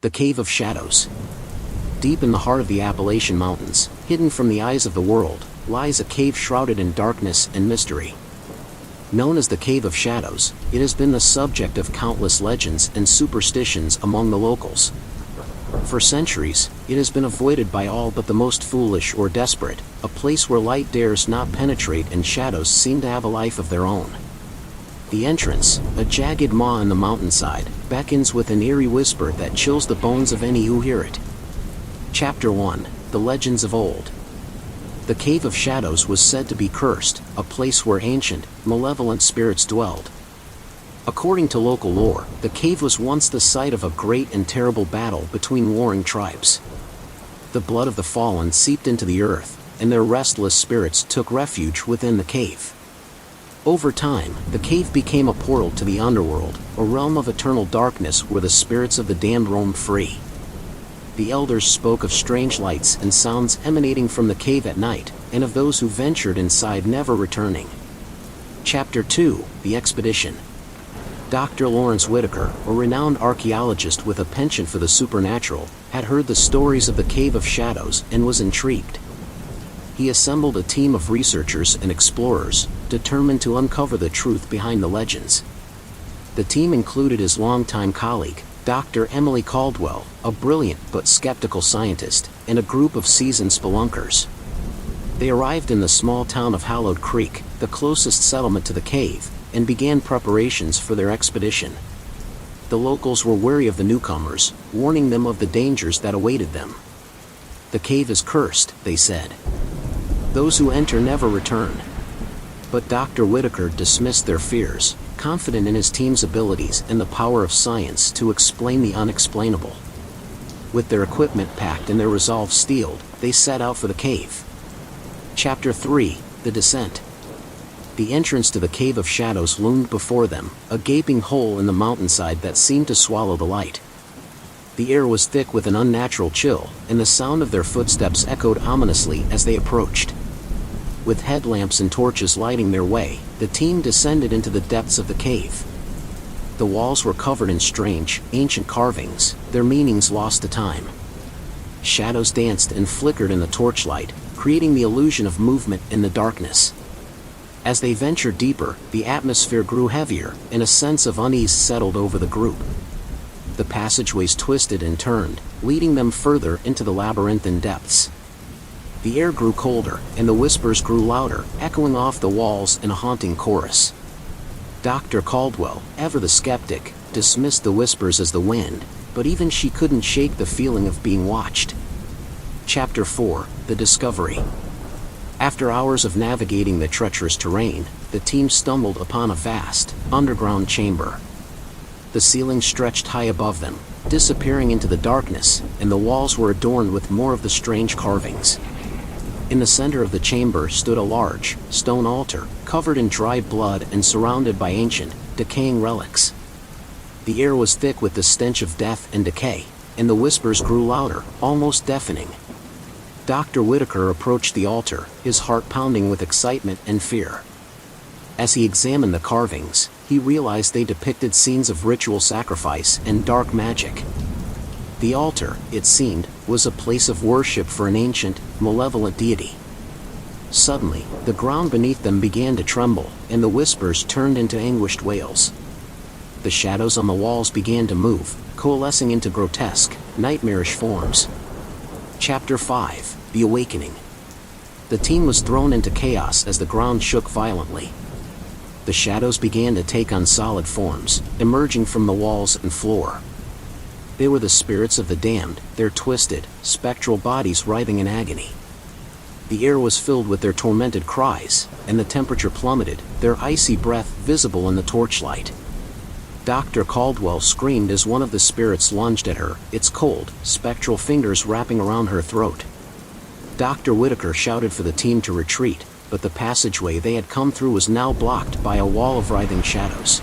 The Cave of Shadows. Deep in the heart of the Appalachian Mountains, hidden from the eyes of the world, lies a cave shrouded in darkness and mystery. Known as the Cave of Shadows, it has been the subject of countless legends and superstitions among the locals. For centuries, it has been avoided by all but the most foolish or desperate, a place where light dares not penetrate and shadows seem to have a life of their own. The entrance, a jagged maw in the mountainside, beckons with an eerie whisper that chills the bones of any who hear it. Chapter 1: The Legends of Old. The Cave of Shadows was said to be cursed, a place where ancient, malevolent spirits dwelled. According to local lore, the cave was once the site of a great and terrible battle between warring tribes. The blood of the fallen seeped into the earth, and their restless spirits took refuge within the cave. Over time, the cave became a portal to the underworld, a realm of eternal darkness where the spirits of the damned roamed free. The elders spoke of strange lights and sounds emanating from the cave at night, and of those who ventured inside never returning. Chapter 2: The Expedition. Dr. Lawrence Whitaker, a renowned archaeologist with a penchant for the supernatural, had heard the stories of the Cave of Shadows and was intrigued. He assembled a team of researchers and explorers, determined to uncover the truth behind the legends. The team included his longtime colleague, Dr. Emily Caldwell, a brilliant but skeptical scientist, and a group of seasoned spelunkers. They arrived in the small town of Hallowed Creek, the closest settlement to the cave, and began preparations for their expedition. The locals were wary of the newcomers, warning them of the dangers that awaited them. "The cave is cursed," they said. "Those who enter never return." But Dr. Whitaker dismissed their fears, confident in his team's abilities and the power of science to explain the unexplainable. With their equipment packed and their resolve steeled, they set out for the cave. Chapter 3: The Descent. The entrance to the Cave of Shadows loomed before them, a gaping hole in the mountainside that seemed to swallow the light. The air was thick with an unnatural chill, and the sound of their footsteps echoed ominously as they approached. With headlamps and torches lighting their way, the team descended into the depths of the cave. The walls were covered in strange, ancient carvings, their meanings lost to time. Shadows danced and flickered in the torchlight, creating the illusion of movement in the darkness. As they ventured deeper, the atmosphere grew heavier, and a sense of unease settled over the group. The passageways twisted and turned, leading them further into the labyrinthine depths. The air grew colder, and the whispers grew louder, echoing off the walls in a haunting chorus. Dr. Caldwell, ever the skeptic, dismissed the whispers as the wind, but even she couldn't shake the feeling of being watched. Chapter 4: The Discovery. After hours of navigating the treacherous terrain, the team stumbled upon a vast, underground chamber. The ceiling stretched high above them, disappearing into the darkness, and the walls were adorned with more of the strange carvings. In the center of the chamber stood a large, stone altar, covered in dried blood and surrounded by ancient, decaying relics. The air was thick with the stench of death and decay, and the whispers grew louder, almost deafening. Dr. Whitaker approached the altar, his heart pounding with excitement and fear. As he examined the carvings, he realized they depicted scenes of ritual sacrifice and dark magic. The altar, it seemed, was a place of worship for an ancient, malevolent deity. Suddenly, the ground beneath them began to tremble, and the whispers turned into anguished wails. The shadows on the walls began to move, coalescing into grotesque, nightmarish forms. Chapter 5: The Awakening. The team was thrown into chaos as the ground shook violently. The shadows began to take on solid forms, emerging from the walls and floor. They were the spirits of the damned, their twisted, spectral bodies writhing in agony. The air was filled with their tormented cries, and the temperature plummeted, their icy breath visible in the torchlight. Dr. Caldwell screamed as one of the spirits lunged at her, its cold, spectral fingers wrapping around her throat. Dr. Whitaker shouted for the team to retreat, but the passageway they had come through was now blocked by a wall of writhing shadows.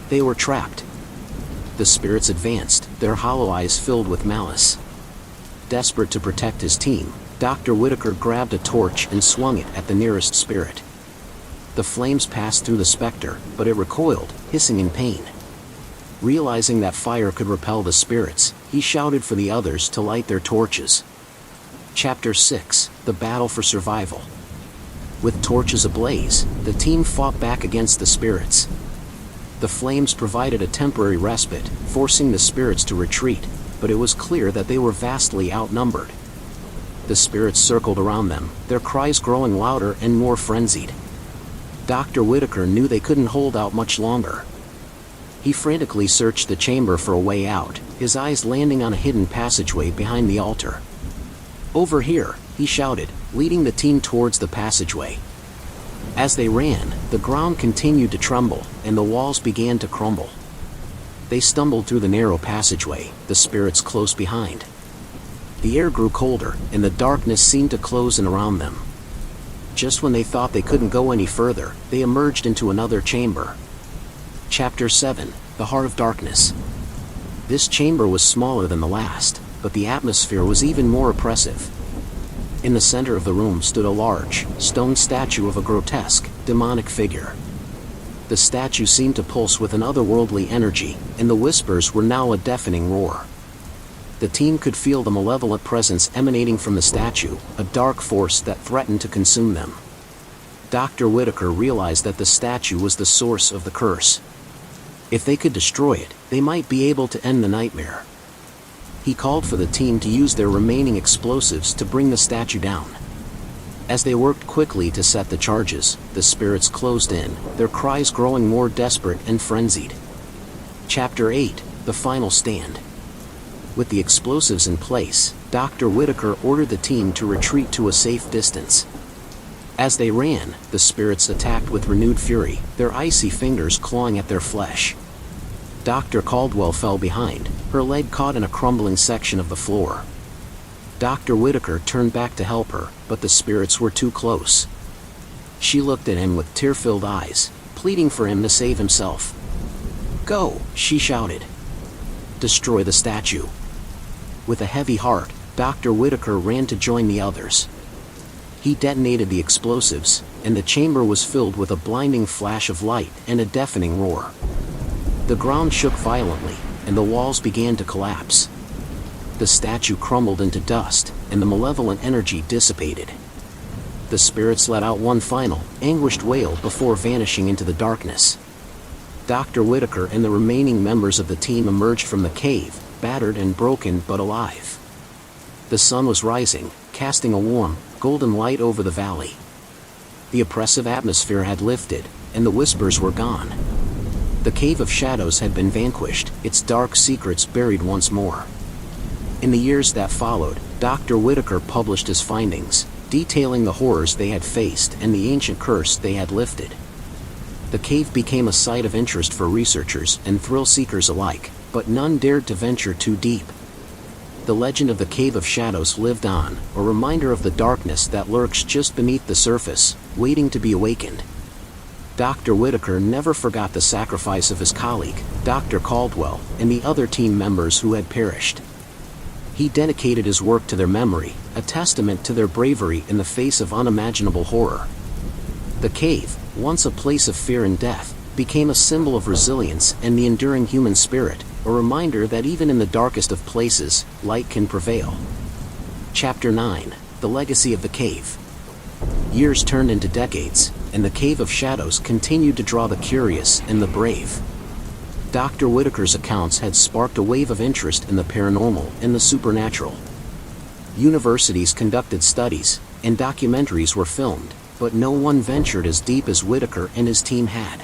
They were trapped. The spirits advanced, their hollow eyes filled with malice. Desperate to protect his team, Dr. Whitaker grabbed a torch and swung it at the nearest spirit. The flames passed through the specter, but it recoiled, hissing in pain. Realizing that fire could repel the spirits, he shouted for the others to light their torches. Chapter 6: The Battle for Survival. With torches ablaze, the team fought back against the spirits. The flames provided a temporary respite, forcing the spirits to retreat, but it was clear that they were vastly outnumbered. The spirits circled around them, their cries growing louder and more frenzied. Dr. Whitaker knew they couldn't hold out much longer. He frantically searched the chamber for a way out, his eyes landing on a hidden passageway behind the altar. "Over here," he shouted, leading the team towards the passageway. As they ran, the ground continued to tremble, and the walls began to crumble. They stumbled through the narrow passageway, the spirits close behind. The air grew colder, and the darkness seemed to close in around them. Just when they thought they couldn't go any further, they emerged into another chamber. Chapter 7: The Heart of Darkness. This chamber was smaller than the last, but the atmosphere was even more oppressive. In the center of the room stood a large, stone statue of a grotesque, demonic figure. The statue seemed to pulse with an otherworldly energy, and the whispers were now a deafening roar. The team could feel the malevolent presence emanating from the statue, a dark force that threatened to consume them. Dr. Whitaker realized that the statue was the source of the curse. If they could destroy it, they might be able to end the nightmare. He called for the team to use their remaining explosives to bring the statue down. As they worked quickly to set the charges, the spirits closed in, their cries growing more desperate and frenzied. Chapter 8: The Final Stand. With the explosives in place, Dr. Whitaker ordered the team to retreat to a safe distance. As they ran, the spirits attacked with renewed fury, their icy fingers clawing at their flesh. Dr. Caldwell fell behind, her leg caught in a crumbling section of the floor. Dr. Whitaker turned back to help her, but the spirits were too close. She looked at him with tear-filled eyes, pleading for him to save himself. "Go," she shouted. "Destroy the statue." With a heavy heart, Dr. Whitaker ran to join the others. He detonated the explosives, and the chamber was filled with a blinding flash of light and a deafening roar. The ground shook violently, and the walls began to collapse. The statue crumbled into dust, and the malevolent energy dissipated. The spirits let out one final, anguished wail before vanishing into the darkness. Dr. Whitaker and the remaining members of the team emerged from the cave, battered and broken but alive. The sun was rising, casting a warm, golden light over the valley. The oppressive atmosphere had lifted, and the whispers were gone. The Cave of Shadows had been vanquished, its dark secrets buried once more. In the years that followed, Dr. Whitaker published his findings, detailing the horrors they had faced and the ancient curse they had lifted. The cave became a site of interest for researchers and thrill-seekers alike, but none dared to venture too deep. The legend of the Cave of Shadows lived on, a reminder of the darkness that lurks just beneath the surface, waiting to be awakened. Dr. Whitaker never forgot the sacrifice of his colleague, Dr. Caldwell, and the other team members who had perished. He dedicated his work to their memory, a testament to their bravery in the face of unimaginable horror. The cave, once a place of fear and death, became a symbol of resilience and the enduring human spirit, a reminder that even in the darkest of places, light can prevail. Chapter 9: The Legacy of the Cave. Years turned into decades, and the Cave of Shadows continued to draw the curious and the brave. Dr. Whitaker's accounts had sparked a wave of interest in the paranormal and the supernatural. Universities conducted studies, and documentaries were filmed, but no one ventured as deep as Whitaker and his team had.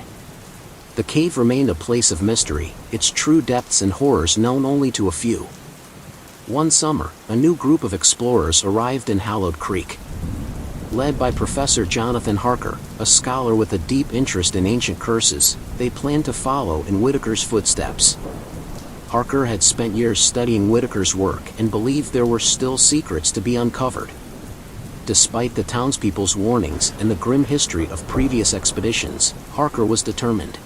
The cave remained a place of mystery, its true depths and horrors known only to a few. One summer, a new group of explorers arrived in Hallowed Creek. Led by Professor Jonathan Harker, a scholar with a deep interest in ancient curses, they planned to follow in Whitaker's footsteps. Harker had spent years studying Whitaker's work and believed there were still secrets to be uncovered. Despite the townspeople's warnings and the grim history of previous expeditions, Harker was determined.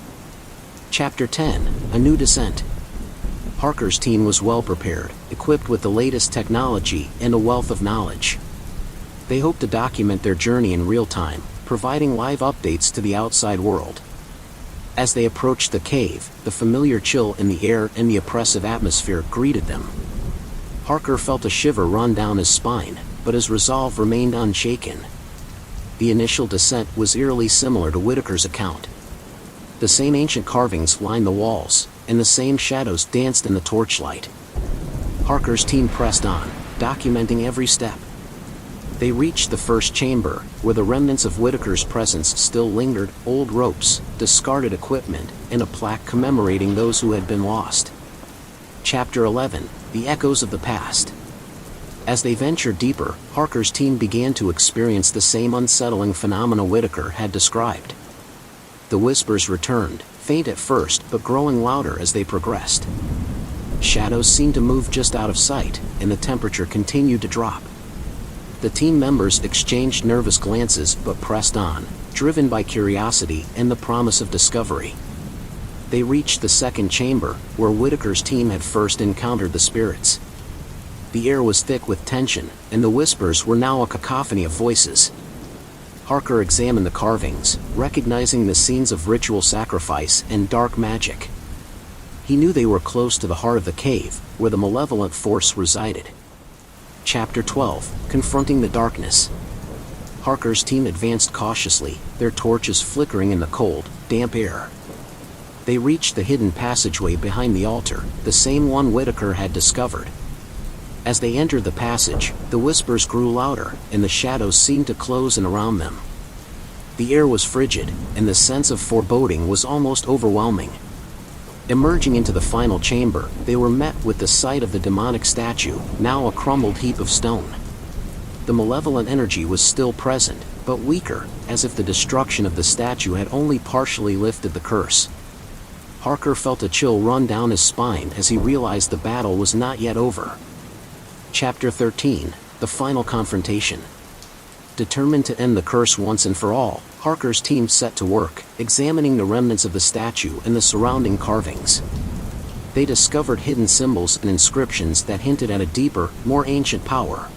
Chapter 10: A New Descent. Harker's team was well prepared, equipped with the latest technology and a wealth of knowledge. They hoped to document their journey in real time, providing live updates to the outside world. As they approached the cave, the familiar chill in the air and the oppressive atmosphere greeted them. Harker felt a shiver run down his spine, but his resolve remained unshaken. The initial descent was eerily similar to Whitaker's account. The same ancient carvings lined the walls, and the same shadows danced in the torchlight. Harker's team pressed on, documenting every step. They reached the first chamber, where the remnants of Whitaker's presence still lingered: old ropes, discarded equipment, and a plaque commemorating those who had been lost. Chapter 11: The Echoes of the Past. As they ventured deeper, Harker's team began to experience the same unsettling phenomena Whitaker had described. The whispers returned, faint at first but growing louder as they progressed. Shadows seemed to move just out of sight, and the temperature continued to drop. The team members exchanged nervous glances but pressed on, driven by curiosity and the promise of discovery. They reached the second chamber, where Whitaker's team had first encountered the spirits. The air was thick with tension, and the whispers were now a cacophony of voices. Harker examined the carvings, recognizing the scenes of ritual sacrifice and dark magic. He knew they were close to the heart of the cave, where the malevolent force resided. Chapter 12: Confronting the Darkness. Harker's team advanced cautiously, their torches flickering in the cold, damp air. They reached the hidden passageway behind the altar, the same one Whitaker had discovered. As they entered the passage, the whispers grew louder, and the shadows seemed to close in around them. The air was frigid, and the sense of foreboding was almost overwhelming. Emerging into the final chamber, they were met with the sight of the demonic statue, now a crumbled heap of stone. The malevolent energy was still present, but weaker, as if the destruction of the statue had only partially lifted the curse. Harker felt a chill run down his spine as he realized the battle was not yet over. Chapter 13: The Final Confrontation. Determined to end the curse once and for all, Harker's team set to work, examining the remnants of the statue and the surrounding carvings. They discovered hidden symbols and inscriptions that hinted at a deeper, more ancient power.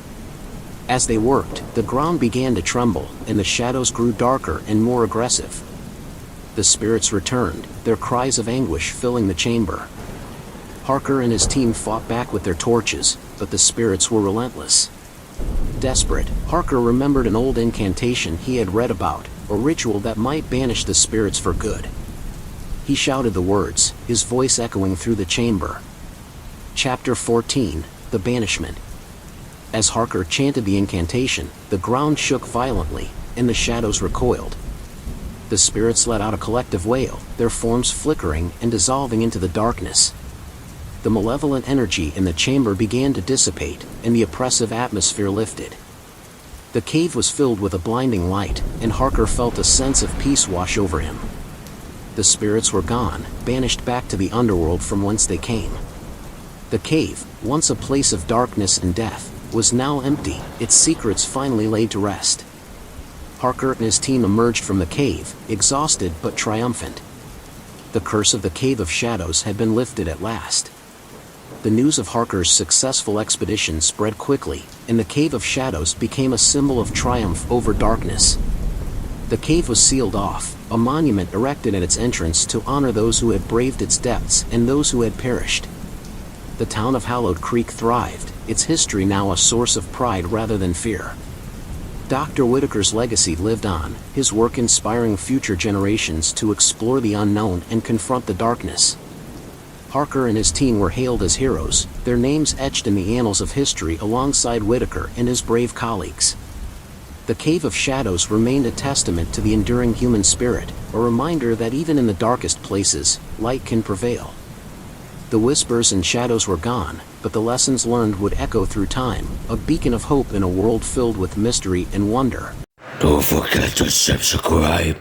As they worked, the ground began to tremble, and the shadows grew darker and more aggressive. The spirits returned, their cries of anguish filling the chamber. Harker and his team fought back with their torches, but the spirits were relentless. Desperate, Harker remembered an old incantation he had read about, a ritual that might banish the spirits for good. He shouted the words, his voice echoing through the chamber. Chapter 14: The Banishment. As Harker chanted the incantation, the ground shook violently, and the shadows recoiled. The spirits let out a collective wail, their forms flickering and dissolving into the darkness. The malevolent energy in the chamber began to dissipate, and the oppressive atmosphere lifted. The cave was filled with a blinding light, and Harker felt a sense of peace wash over him. The spirits were gone, banished back to the underworld from whence they came. The cave, once a place of darkness and death, was now empty, its secrets finally laid to rest. Harker and his team emerged from the cave, exhausted but triumphant. The curse of the Cave of Shadows had been lifted at last. The news of Harker's successful expedition spread quickly, and the Cave of Shadows became a symbol of triumph over darkness. The cave was sealed off, a monument erected at its entrance to honor those who had braved its depths and those who had perished. The town of Hallowed Creek thrived, its history now a source of pride rather than fear. Dr. Whitaker's legacy lived on, his work inspiring future generations to explore the unknown and confront the darkness. Harker and his team were hailed as heroes, their names etched in the annals of history alongside Whitaker and his brave colleagues. The Cave of Shadows remained a testament to the enduring human spirit, a reminder that even in the darkest places, light can prevail. The whispers and shadows were gone, but the lessons learned would echo through time, a beacon of hope in a world filled with mystery and wonder. Don't forget to subscribe.